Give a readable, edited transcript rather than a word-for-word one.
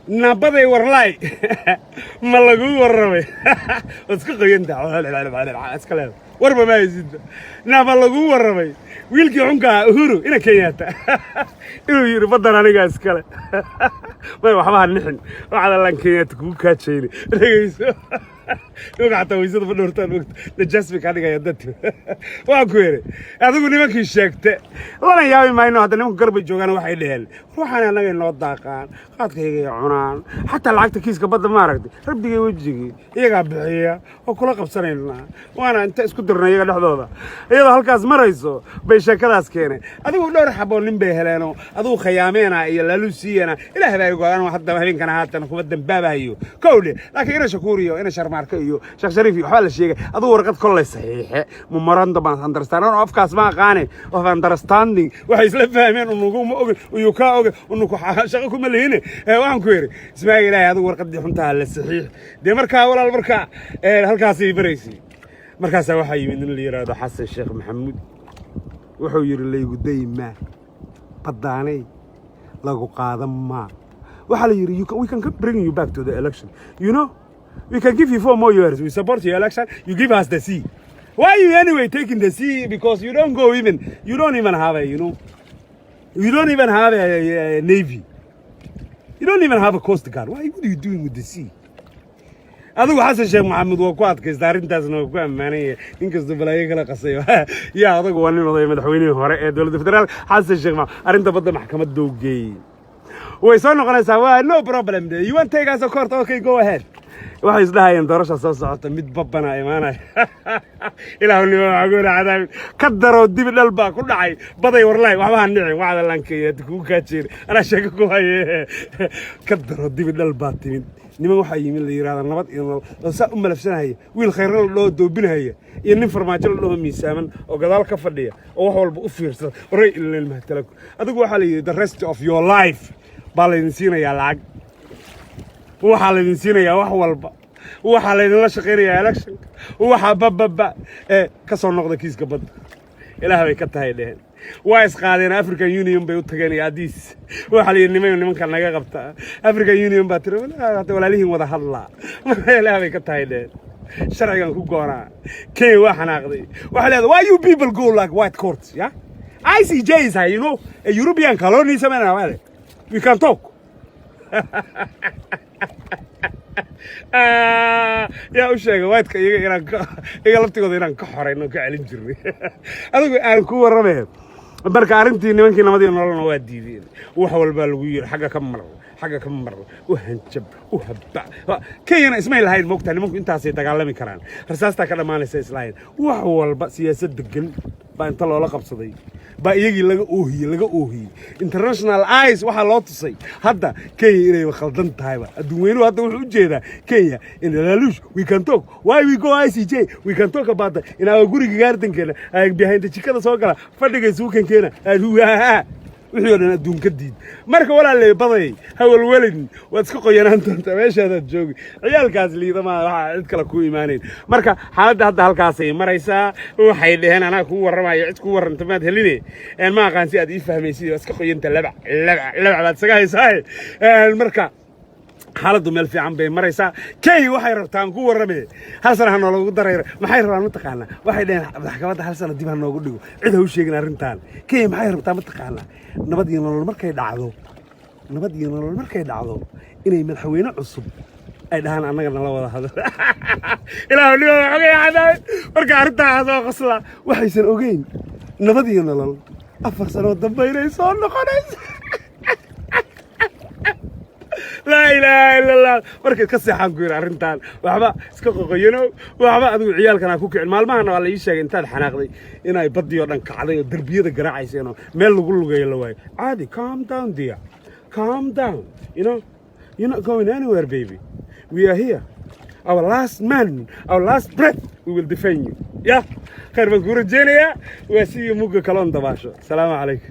nabaday warlaay ma lagu warramay iska qoyanta iska leedahay warba ma haysid naba lagu warramay wiilkii xunka Uhuru ina Kenyatta inuu yiri badan aniga iskale way waxba nixin waxa la Kenyatta ku kaajayni dhageyso وقعت ويزيد في النورتان وقت نجسبك هذيك يا دتي واكويري adigu nimankii sheegtay lana yaabi mayno hadda nimanku garba joogan waxay dheheen waxaan anaga inoo daaqaan qaadkayga iyo cunaan xataa lacagta kiiska badda ma aragtay rabbigay wajigii iyaga bixiya oo kula qabsanayna waana inta isku dirnay iyaga dhexdooda iyadoo halkaas marayso bay sheekadaas keenay adigu dhowr xabo nin bay heleeno adigu khayaameena iyo laluusiyana ilaahay baa go'aan hadda habeenkana haatan kuma dambaabayo kowle laakiin ina shakuuriyo ina sharmaarka iyo sheekh shariif waxa la sheegay adigu warqad kollay saxiixe memorandum of understanding oo afkaas ma qaane of understanding waxay isla fahmeen unugu ma og iyo ka og unugu shaqo kuma leeyeen waxaan ku yiri ismaaciil ilaahay adigu warqadii xuntaa la saxiix de markaa walaal markaa halkaas ay bareysay markaas waxa yimid in la yiraahdo xasan sheekh maxamuud wuxuu yiri leeygu dayma badaanay lagu qaadan ma waxa la yiri we can bring you back to the election you know we can give you 4 more years. We support your election. You give us the sea. Why are you anyway taking the sea? Because you don't go even. You don't even have a. You know. You don't even have a navy. You don't even have a coast guard. What are you doing with the sea? adigu xasan sheekh maxamed waa ku adkaystay arintaasna waa ku amaanay inkastoo balaayo kala qasay yaa adigu waa nin oday madaxweynihii hore ee dawladda federaalka xasan sheekh arinta badda maxkamadda u geeyay way soo noqonaysaa waa no problem you want take us to court okay go ahead waxay isdhaayeen doorasho soo socota mid babbana imaanay ilaahu nimo agoon cadaab ka daro dib dhal baa ku dhacay baday warlay waxba aan dhicin waxda laankeeyo ku ka jeer ana sheeko ku haye ka daro dib dhal baa timid niman waxa yimid la yiraahdo nabad iyo saa u malafsanahay wiil khayran loo doobinaya iyo nin farmaajo loo miisaaman oo gadaal ka fadhiya oo wax walba u fiirsada oray ilaa mahtalak adigu waxa la yiri the rest of your life baa la idin siinayaa lacag waxa la idin siinayaa wax walba waxa la idin la shaqeeyaa election waxa bababa ka soo noqda kiiska badda ilaahay ka tahay dheen waa isqaadeen African Union bay u tageen Addis waxa la yiri nimanka naga qabta African Union baa tiro walaalihiin wada hadla ilaahay ka tahay dheen sharcigan ku goona kay waxa naaqday waxa leedahay why you people go like white courts yeah ICJ is you know a European colony samana we can talk يا وشيء وايد إيجا لفتي قدينا كحرين كعلم جري هذا أنا كور رميه بركة أرنتي نمكن نمدي نورنا وادي وحول بالوير حاجة كم مرة وهنجب وهبع كي أنا اسمعي هاي المقطع اللي ممكن أنت تتكلمي كران رسالتك كلام ما نسيس لاين وحول بس سياسة دقن بين طلع لقب صدي بقى يجي لقى أوهي international eyes وحلا تصي هذا كي إني خلطن تايبا الدوينو هذا وحجة كي إن لالوش we can talk why we go ICJ we can talk about that in our good garden كنا behind the chicken سوكلا فدك سوكن كنا هو وحنا دون كديد marka walaal baday hawal walid waad iska qoyanaan doontaa meeshaada joogi ciyaalkaas liidama waxa cid kale ku iimaaneen marka xaaladda hadda halkaas ay maraysaa waxay dhaheen anaa ku warramayo cid ku warranta maad heline ma aqaan si aad ii fahmaysid iska qoyanta laba baad isaga haysaa marka xaaladdu meel fiican bay maraysaa kay waxay rabtaan ku warramay hal sana ha noogu dareero maxay rabaan ma taqaana waxay dhaheen maxkamadda hal sana dib ha noogu dhigo cid ha u sheegin arrintan kay maxay rabtaan ma taqaana nabad iyo nolol markay dhacdo inay madaxweyne cusub ay dhahaan annaga nala wada hadal ilaahu niyo xogay cadaay marka arrintaas oo qosla waxaysan ogeyn nabad iyo nolol 4 sano dambeynay soo noqonayso لا إله إلا الله مركز كسي حنقول أرنتان وحبا سكقينو وحبا أدو عيال كنا كوكي المال ما أنا ولا يشيء إنتان حناقدي إنا يبدي ودن كعدي دربيه الجراعي سينو ميل لقول له يلوي عادي calm down dear calm down you know you're not going anywhere baby we are here our last man our last breath we will defend you yeah خير بنقول الجنيه وسي موجة كلام دباشو السلام عليكم